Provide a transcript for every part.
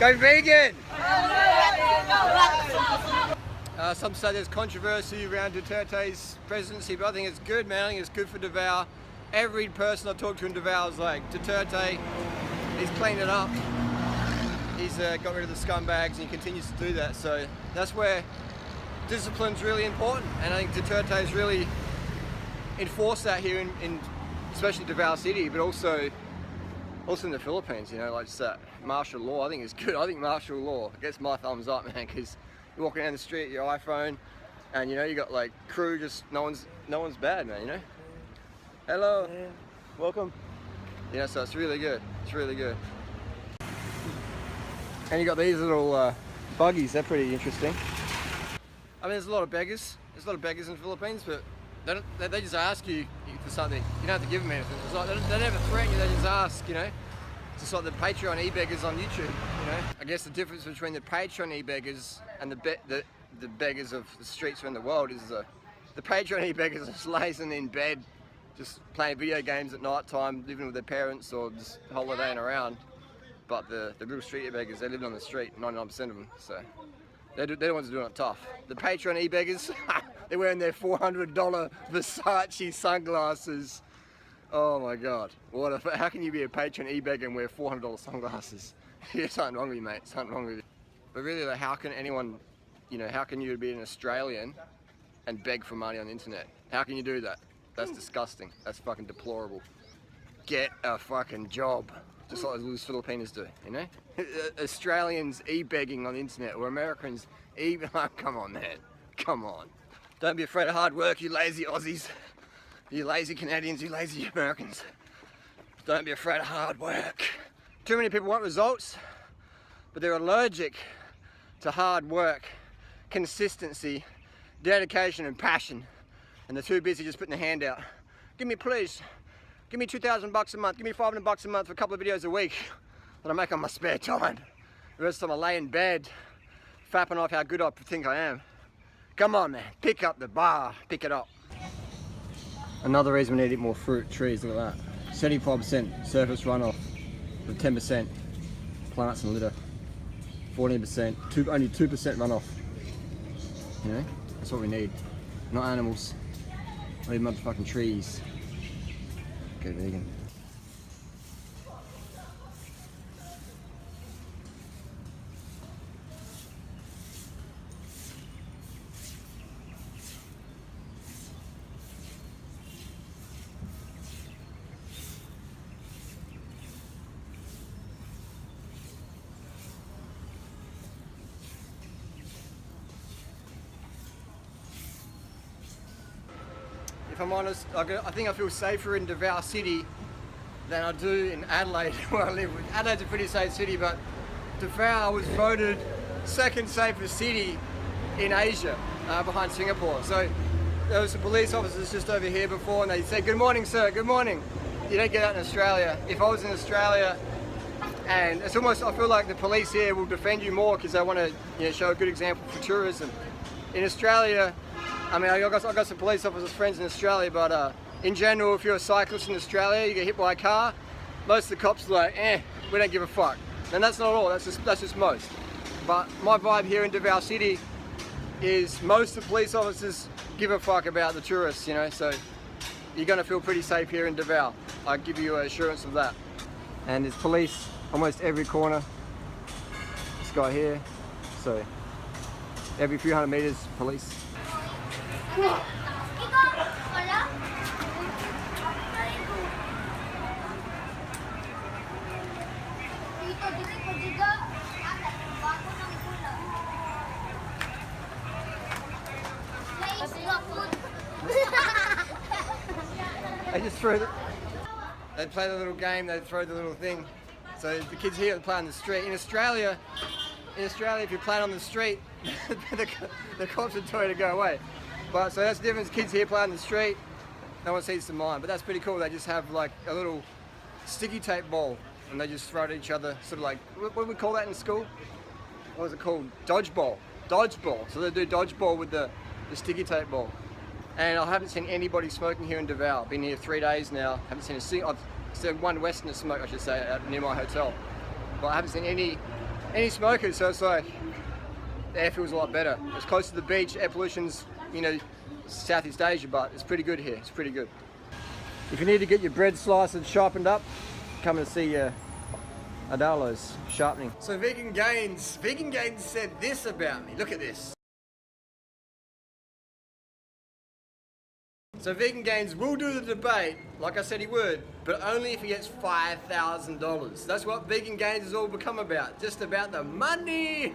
Go vegan! Some say there's controversy around Duterte's presidency, but I think it's good, man. I think it's good for Davao. Every person I talk to in Davao is like, Duterte, he's cleaned it up. He's got rid of the scumbags and he continues to do that. So that's where discipline's really important. And I think Duterte's really enforced that here in especially Davao City, but also in the Philippines, you know, like just that martial law. I think it's good. I think martial law gets my thumbs up, man, because you're walking down the street, your iPhone, and you know, you got like crew, just no one's bad, man, you know? Hello, yeah. Welcome. Yeah, so it's really good. It's really good. And you got these little buggies, they're pretty interesting. I mean, there's a lot of beggars. There's a lot of beggars in the Philippines, but they just ask you for something. You don't have to give them anything. It's like they never threaten you, they just ask, you know? It's just like the Patreon e-beggars on YouTube, you know? I guess the difference between the Patreon e-beggars and the beggars of the streets around the world is the Patreon e-beggars are just lazing in bed, just playing video games at night time, living with their parents or just holidaying around. But the real street e-beggars, they live on the street, 99% of them, so they're the ones doing it tough. The Patreon e-beggars, they're wearing their $400 Versace sunglasses. Oh my God, how can you be a Patreon e-beggar and wear $400 sunglasses? There's something wrong with you, mate, something wrong with you. But really, like, how can anyone, you know, how can you be an Australian and beg for money on the internet? How can you do that? That's disgusting. That's fucking deplorable. Get a fucking job. Just like those Filipinos do, you know? Australians e-begging on the internet, or Americans oh, come on, man. Come on. Don't be afraid of hard work, you lazy Aussies. You lazy Canadians, you lazy Americans. Don't be afraid of hard work. Too many people want results, but they're allergic to hard work, consistency, dedication and passion. And they're too busy just putting a hand out. Give me, please, give me 2,000 bucks a month, give me 500 bucks a month for a couple of videos a week that I make on my spare time. The rest of the time I lay in bed, fapping off how good I think I am. Come on, man, pick up the bar, pick it up. Another reason we need to eat more fruit trees, look at that. 75% surface runoff, with 10% plants and litter. 14%, only 2% runoff. You know, that's what we need. Not animals, not even motherfucking trees. Go vegan. If I'm honest, I think I feel safer in Davao City than I do in Adelaide, where I live. Adelaide's a pretty safe city, but Davao was voted second safest city in Asia, behind Singapore. So there was some police officers just over here before, and they said, "Good morning, sir, good morning." You don't get that in Australia. If I was in Australia, and it's almost, I feel like the police here will defend you more because they want to, you know, show a good example for tourism. In Australia, I mean, I got some police officers friends in Australia, but in general, if you're a cyclist in Australia, you get hit by a car, most of the cops are like, we don't give a fuck. And that's not all, that's just most. But my vibe here in Davao City is most of the police officers give a fuck about the tourists, you know, so you're gonna feel pretty safe here in Davao. I give you assurance of that. And there's police almost every corner. This guy here, so every few hundred meters, police. They just throw they play the little game, they throw the little thing. So the kids here play on the street. In Australia, if you play on the street, the cops would tell you to go away. But so that's the difference. Kids here play on the street, no one sees to mind. But that's pretty cool. They just have like a little sticky tape ball and they just throw it at each other, sort of like, what do we call that in school? What was it called? Dodgeball. Dodgeball. So they do dodgeball with the sticky tape ball. And I haven't seen anybody smoking here in Davao. I've been here 3 days now. Haven't seen I've seen one Westerner smoke, I should say, out near my hotel. But I haven't seen any any smokers, so it's like the air feels a lot better. It's close to the beach, air pollution's, you know, Southeast Asia, but it's pretty good here. It's pretty good. If you need to get your bread slices sharpened up, come and see Adalo's sharpening. So Vegan Gains said this about me. Look at this. So Vegan Gains will do the debate, like I said he would, but only if he gets $5,000. That's what Vegan Gains has all become about. Just about the money.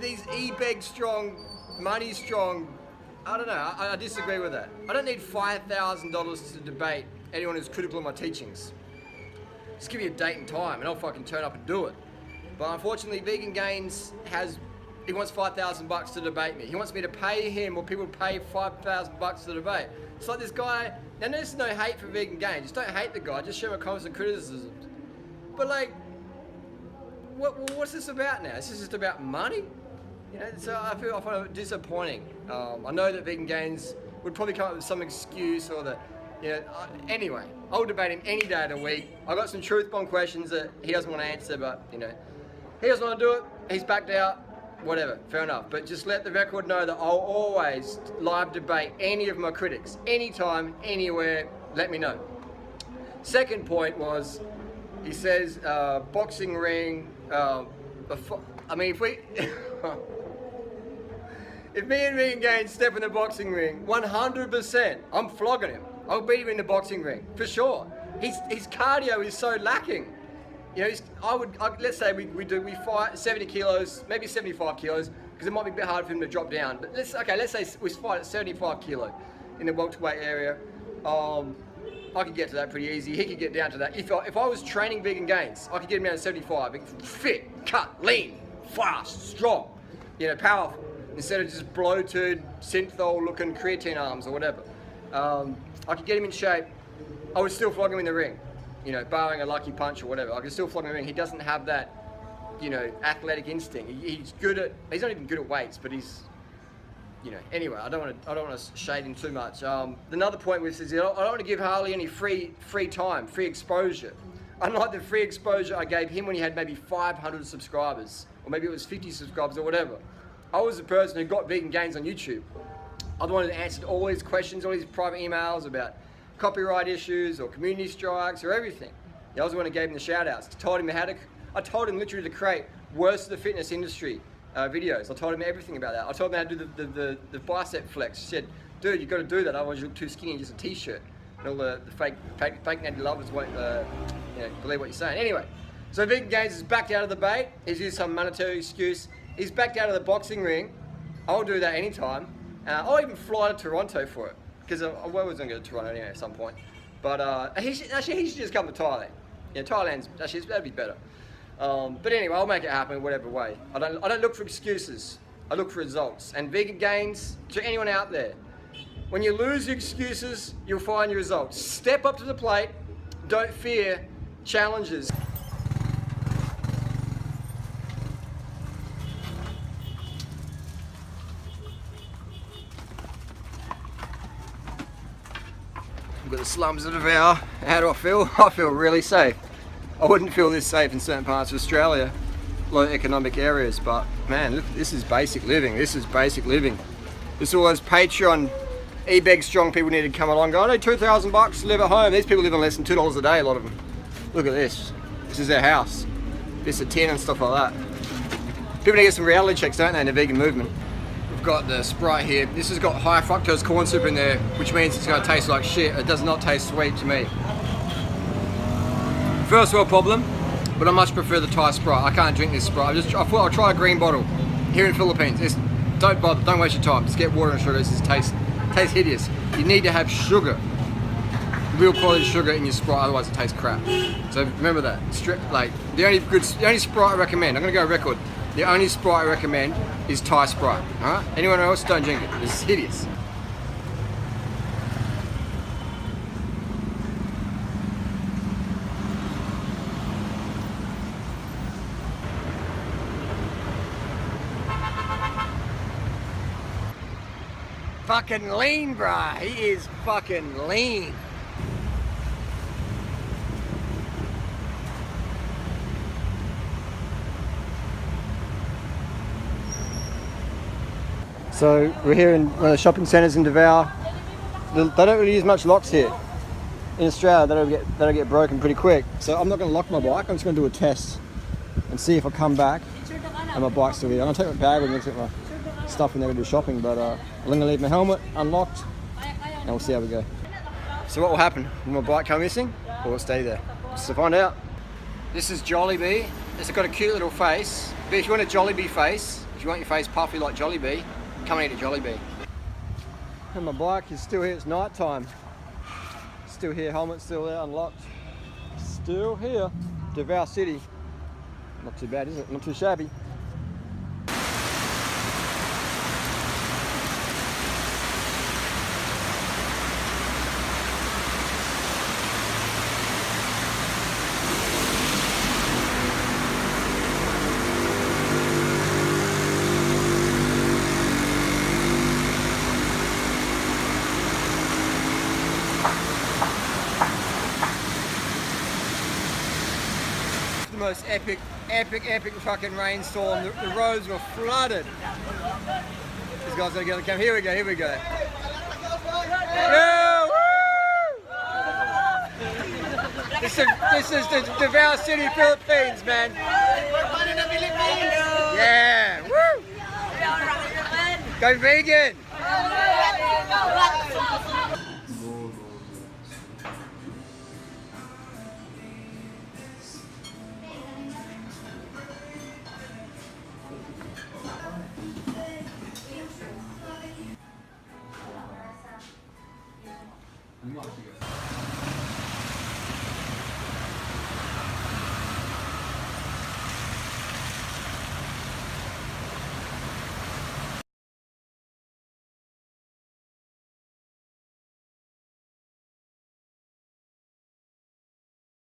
These ebook strong, money strong. I don't know, I disagree with that. I don't need $5,000 to debate anyone who's critical of my teachings. Just give me a date and time and I'll fucking turn up and do it. But unfortunately, Vegan Gains he wants $5,000 to debate me. He wants me to pay him, or people pay $5,000 to debate. It's like this guy, now there's no hate for Vegan Gains. Just don't hate the guy, just show him comments and criticisms. But like, what's this about now? Is this just about money? You know, so I find it disappointing. I know that Vegan Gains would probably come up with some excuse or anyway, I'll debate him any day of the week. I got some truth bomb questions that he doesn't want to answer, but you know, he doesn't want to do it. He's backed out. Whatever, fair enough. But just let the record know that I'll always live debate any of my critics, anytime, anywhere. Let me know. Second point was, he says boxing ring. I mean, if we. If me and Vegan Gains step in the boxing ring, 100%, I'm flogging him. I'll beat him in the boxing ring, for sure. His cardio is so lacking. You know, let's say we fight 70 kilos, maybe 75 kilos, because it might be a bit hard for him to drop down. But let's say we fight at 75 kilo in the welterweight area. I could get to that pretty easy. He could get down to that. If I was training Vegan Gains, I could get him down to 75. Fit, cut, lean, fast, strong, you know, powerful. Instead of just bloated, synthol-looking creatine arms or whatever. I could get him in shape. I would still flog him in the ring. You know, barring a lucky punch or whatever, I could still flog him in the ring. He doesn't have that, you know, athletic instinct. He's not even good at weights, but he's, you know. Anyway, I don't want to shade him too much. Another point was I don't want to give Harley any free time, free exposure. Unlike the free exposure I gave him when he had maybe 500 subscribers, or maybe it was 50 subscribers or whatever. I was the person who got Vegan Gains on YouTube. I the one who answered all these questions, all these private emails about copyright issues or community strikes or everything. I was the one who gave him the shout outs. I told him literally to create worst of the fitness industry videos. I told him everything about that. I told him how to do the bicep flex. I said, dude, you've got to do that, otherwise you look too skinny in just a t-shirt. And all the fake natty lovers won't believe what you're saying. Anyway, so Vegan Gains is backed out of the debate. He's used some monetary excuse. He's backed out of the boxing ring. I'll do that anytime. I'll even fly to Toronto for it, because I was going to go to Toronto anyway at some point. But he should just come to Thailand. Yeah, that'd be better. But anyway, I'll make it happen in whatever way. I don't look for excuses. I look for results. And Vegan Gains, to anyone out there, when you lose your excuses, you'll find your results. Step up to the plate. Don't fear challenges. We've got the slums of Davao. How do I feel? I feel really safe. I wouldn't feel this safe in certain parts of Australia, low economic areas, but man, look, this is basic living. This is basic living. This is all those Patreon, ebook strong people need to come along and go, I need $2,000 to live at home. These people live on less than $2 a day, a lot of them. Look at this. This is their house. This is a tin and stuff like that. People need to get some reality checks, don't they, in the vegan movement. We've got the Sprite here. This has got high fructose corn syrup in there, which means it's going to taste like shit. It does not taste sweet to me. First world problem, but I much prefer the Thai Sprite. I can't drink this Sprite. I thought I'll try a green bottle here in the Philippines. Don't bother, don't waste your time. Just get water and sugar. This tastes hideous. You need to have sugar, real quality sugar in your Sprite, otherwise it tastes crap. So remember that. The only Sprite I recommend, I'm going to go record. The only Sprite I recommend is Thai Sprite. Alright? Anyone else, don't drink it. It's hideous. Fucking lean, bruh. He is fucking lean. So we're here in one of the shopping centres in Davao. They don't really use much locks here. In Australia, that'll get broken pretty quick. So I'm not going to lock my bike. I'm just going to do a test and see if I come back and my bike's still here. I'm going to take my bag with me, take my stuff in there to do shopping, but I'm going to leave my helmet unlocked and we'll see how we go. So what will happen? Will my bike come missing or will it stay there? Just to find out. This is Jollibee. It's got a cute little face, but if you want a Jollibee face, if you want your face puffy like Jollibee, come and eat at Jollibee. And my bike is still here. It's night time. Still here, helmet still there, unlocked. Still here. Davao City. Not too bad, is it? Not too shabby. The most epic fucking rainstorm. The roads were flooded. These guys are going to come. Here we go. Yeah, woo! This is the Davao City, Philippines, man. Yeah, woo! Go vegan!